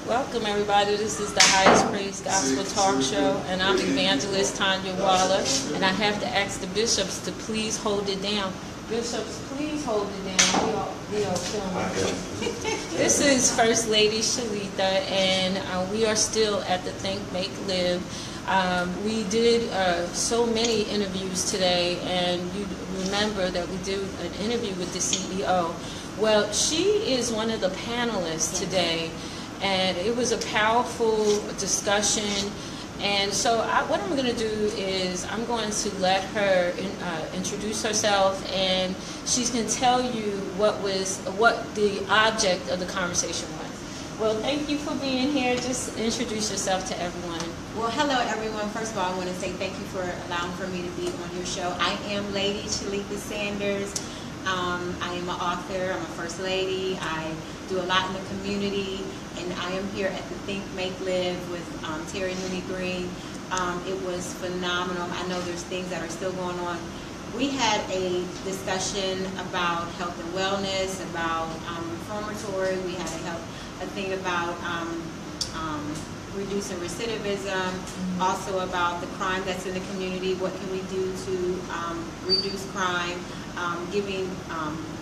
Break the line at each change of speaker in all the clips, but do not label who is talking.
Welcome, everybody. This is the Highest Praise Gospel Talk Show, and I'm Evangelist Tanya Waller. And I have to ask the bishops to please hold it down. Bishops, please hold it down. We are filming. This is First Lady Shaletha, and we are still at the Think, Make, Live. We did so many interviews today, and you remember that we did an interview with the CEO. Well, she is one of the panelists today, and it was a powerful discussion. And so what I'm going to do is I'm going to let her introduce herself, and she's going to tell you what the object of the conversation was. Well, thank you for being here. Just introduce yourself to everyone.
Well, hello, everyone. First of all, I want to say thank you for allowing for me to be on your show. I am Lady Shaletha Sanders. I am an author. I'm a First Lady. I do a lot in the community, and I am here at the Think, Make, Live with Terry Mooney Green. It was phenomenal. I know there's things that are still going on. We had a discussion about health and wellness, about reformatory. We had a thing about reducing recidivism, also about the crime that's in the community. What can we do to reduce crime? Giving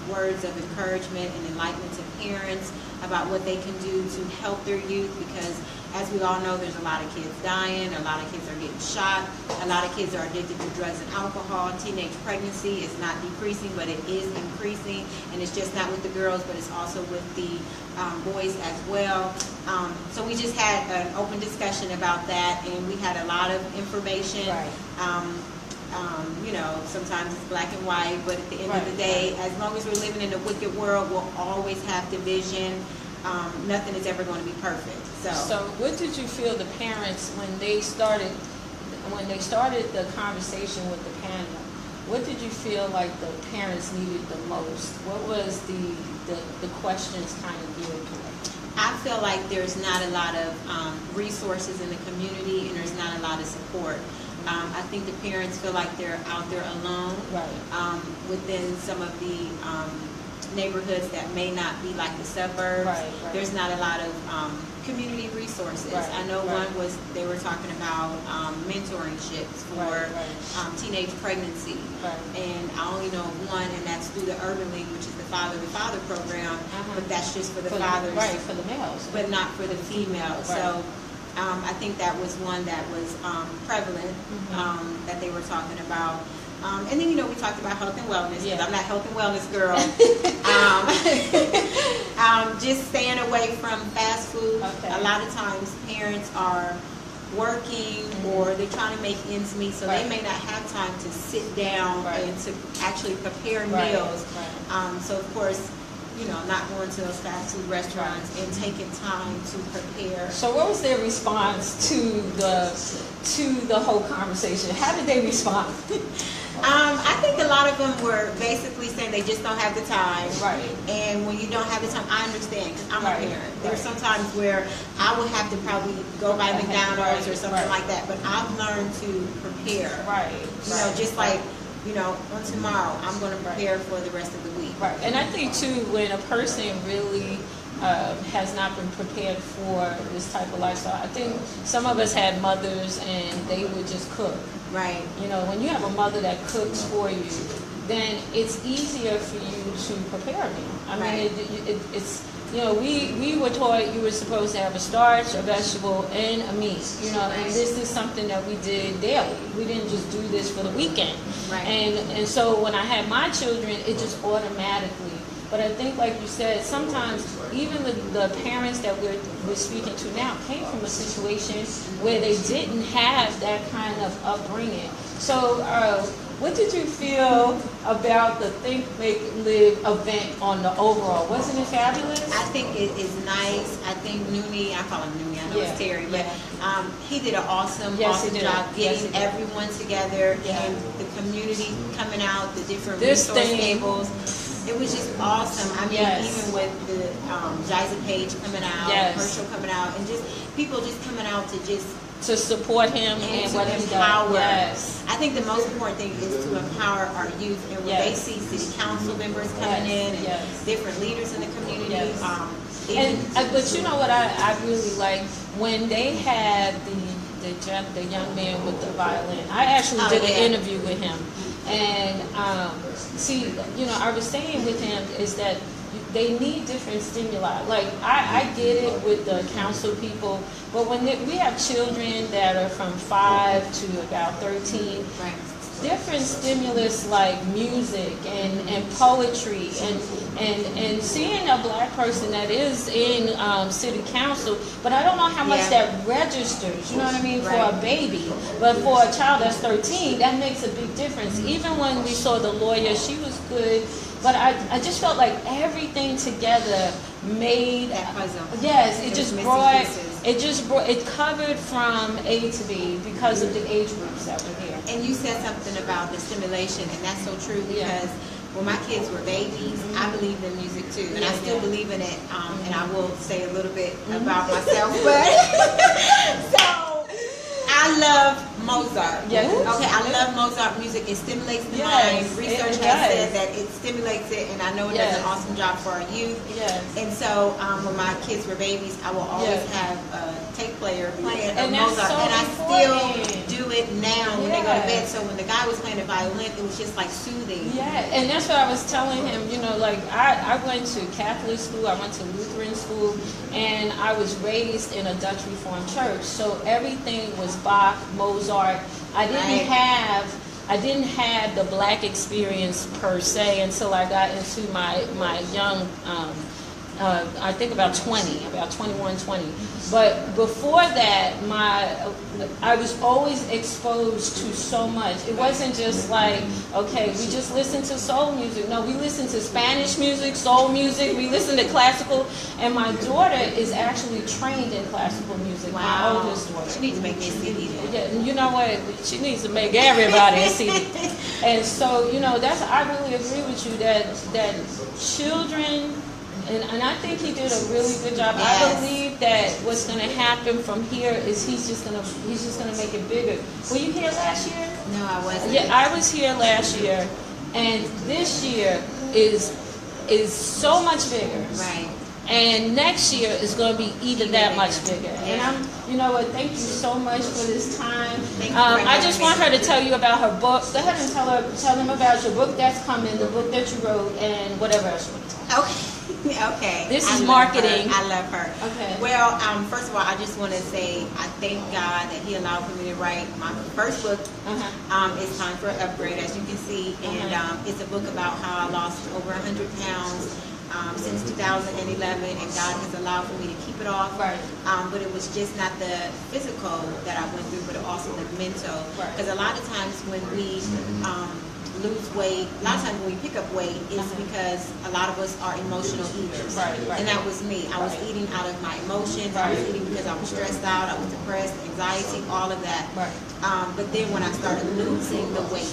words of encouragement and enlightenment to parents about what they can do to help their youth, because as we all know, there's a lot of kids dying, a lot of kids are getting shot, a lot of kids are addicted to drugs and alcohol. Teenage pregnancy is not decreasing, but it is increasing, and it's just not with the girls, but it's also with the boys as well. So we just had an open discussion about that, and we had a lot of information. Right. You know, sometimes it's black and white, but at the end of the day, as long as we're living in a wicked world, we'll always have division. Nothing is ever going to be perfect. So
what did you feel the parents, when they started the conversation with the panel, what did you feel like the parents needed the most? What was the questions kind of geared toward?
I feel like there's not a lot of resources in the community, and there's not a lot of support. I think the parents feel like they're out there alone, right. Within some of the neighborhoods that may not be like the suburbs. Right, right. There's not a lot of community resources. Right, I know one was, they were talking about mentorships for teenage pregnancy. Right. And I only know of one, and that's through the Urban League, which is the Father to Father program, but that's just for the fathers.
Right, for the males.
But not for the females. Right. So I think that was one that was prevalent, that they were talking about. And then, you know, we talked about health and wellness, because I'm not health and wellness girl. Just staying away from fast food. Okay. A lot of times parents are working, or they're trying to make ends meet, so they may not have time to sit down and to actually prepare meals. Right. So, of course, you know, not going to those fast food restaurants and taking time to prepare.
So what was their response to the whole conversation? How did they respond?
I think a lot of them were basically saying they just don't have the time.
Right.
And when you don't have the time, I understand, because I'm a parent. There's sometimes where I would have to probably go by McDonald's or something like that, but I've learned to prepare. Right. You know, just like, you know, on tomorrow, I'm going to prepare for the rest of the week. Right.
And I think, too, when a person really has not been prepared for this type of lifestyle, I think some of us had mothers and they would just cook.
Right.
You know, when you have a mother that cooks for you, then it's easier for you to prepare a meal. I mean, it's, you know, we were taught you were supposed to have a starch, a vegetable, and a meat. You know, and this is something that we did daily. We didn't just do this for the weekend. Right. And so when I had my children, it just automatically. But I think, like you said, sometimes even the parents that we're speaking to now came from a situation where they didn't have that kind of upbringing. So what did you feel about the Think, Make, Live event on the overall? Wasn't it fabulous?
I think it is nice. I think Nooney, I call him Nooney, I know it's Terry, but he did an awesome job getting everyone together and the community coming out, the different resource tables. It was just awesome. I mean, even with the Jiza Page coming out, Herschel coming out, and just people just coming out to
support him and what he
empower. I think the most important thing is to empower our youth, and when they see city council members coming in and different leaders in the community,
But you know what I really like when they had the young man with the violin. I actually did an interview with him, and see, you know, I was saying with him is that they need different stimuli. Like I get it with the council people, but when we have children that are from 5 to about 13.
Right.
Different stimulus like music and poetry and seeing a black person that is in city council, but I don't know how much that registers, you know what I mean, for a baby. But for a child that's 13, that makes a big difference. Even when we saw the lawyer, she was good, but I just felt like everything together made
that puzzle.
Yes, it covered from A to B because of the age groups that were here.
And you said something about the stimulation, and that's so true because when my kids were babies, I believed in music too, and I still believe in it. And I will say a little bit about myself, but so I love Mozart.
Yes.
Okay, I love Mozart music. It stimulates the mind. Research has said that it stimulates it, and I know it does an awesome job for our youth.
Yes.
And so when my kids were babies, I will always have a tape player playing of Mozart,
so
and I
important.
still do it now when they go to bed. So when the guy was playing the violin, it was just like soothing.
Yeah, and that's what I was telling him. You know, like I went to Catholic school, I went to Lutheran school, and I was raised in a Dutch Reformed church. So everything was Bach, Mozart. I didn't have the black experience per se until I got into my young, I think about 21, 20. But before that, I was always exposed to so much. It wasn't just like, okay, we just listen to soul music. No, we listen to Spanish music, soul music, we listen to classical, and my daughter is actually trained in classical music, my oldest daughter.
She needs to make me a CD then.
Yeah, you know what? She needs to make everybody a CD. And so, you know, I really agree with you that children, and I think he did a really good job.
Yes.
I believe that what's going to happen from here is he's just going to make it bigger. Were you here last year?
No, I wasn't.
Yeah, I was here last year, and this year is so much bigger.
Right.
And next year is going to be even that much bigger. And you know what? Thank you so much for this time. I just want her to tell you about her book. Go ahead and tell them about your book that's coming, the book that you wrote, and whatever else you want to tell.
Okay.
This is marketing.
I love her.
Okay.
Well, first of all, I just want to say I thank God that He allowed for me to write my first book. It's Time for an Upgrade, as you can see, and it's a book about how I lost over 100 pounds. Since 2011, and God has allowed for me to keep it off.
Right.
But it was just not the physical that I went through, but also the mental. Because a lot of times when we lose weight, a lot of times when we pick up weight, it's because a lot of us are emotional eaters. And that was me. I was eating out of my emotions. I was eating because I was stressed out, I was depressed, anxiety, all of that. But then when I started losing the weight,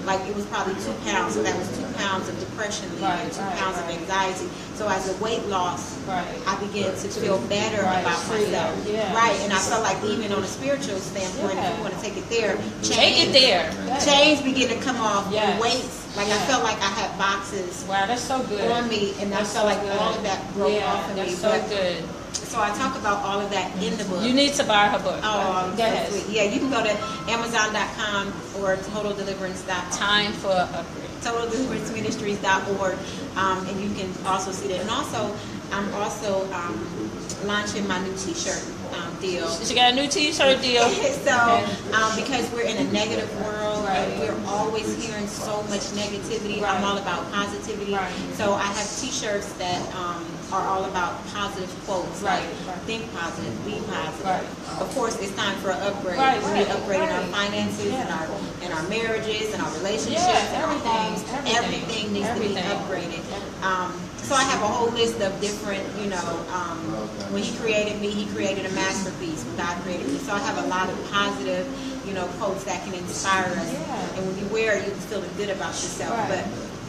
like it was probably 2 pounds, so that was 2 pounds of depression leaving, 2 pounds of anxiety. So as a weight loss, I began to feel better about myself. Right, and I felt like even on a spiritual standpoint, if you want to take it there, chains begin to come off, weights. Like I felt like I had boxes
that's so good.
on me, and I felt like all of that broke off of me.
That's so good.
So I talk about all of that in the book.
You need to buy her book.
Oh, so sweet. Yeah, you can go to Amazon.com or TotalDeliverance.com.
Time for Upgrade.
TotalDeliveranceMinistries.org, and you can also see that. And also, I'm also launching my new T-shirt deal.
She got a new T-shirt deal.
So, because we're in a negative world, and we're always hearing so much negativity, I'm all about positivity. So I have T-shirts that are all about positive quotes, like think positive, be positive. Of course, it's time for an upgrade. We need to upgrade in our finances, and our marriages, and our relationships, and our homes. Everything needs to be upgraded. So I have a whole list of different, when He created me, He created a masterpiece. When God created me, so I have a lot of positive, quotes that can inspire us. And when you wear it, you feel good about yourself. But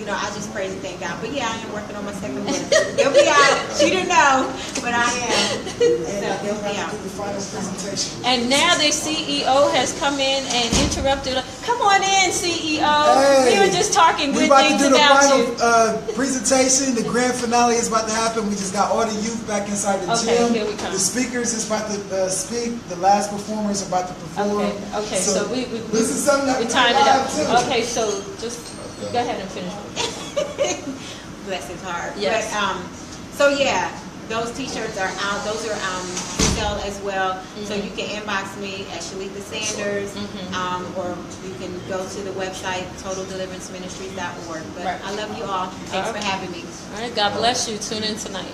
I just praise and thank God. But yeah, I am working on my second book. It'll be out. She didn't know, but I am. they'll be out.
Do the final presentation.
And now their CEO has come in and interrupted. Come on in, CEO. We were just talking
We're
good
about to
things
do the
about
final
you.
presentation. The grand finale is about to happen. We just got all the youth back inside the
Okay,
gym.
here we come.
The speakers is about to speak. The last performer is about to perform.
Okay, so we
this is something that
we
we
timed it up.
too.
Okay, so just go ahead and finish.
Bless his heart.
Yes.
But, so yeah, those t-shirts are out. Those are sell as well. So you can inbox me at Shaletha Sanders, or you can go to the website totaldeliveranceministries.org. But
Right.
I love you all. Thanks for having me.
All right, God bless you. Tune in tonight.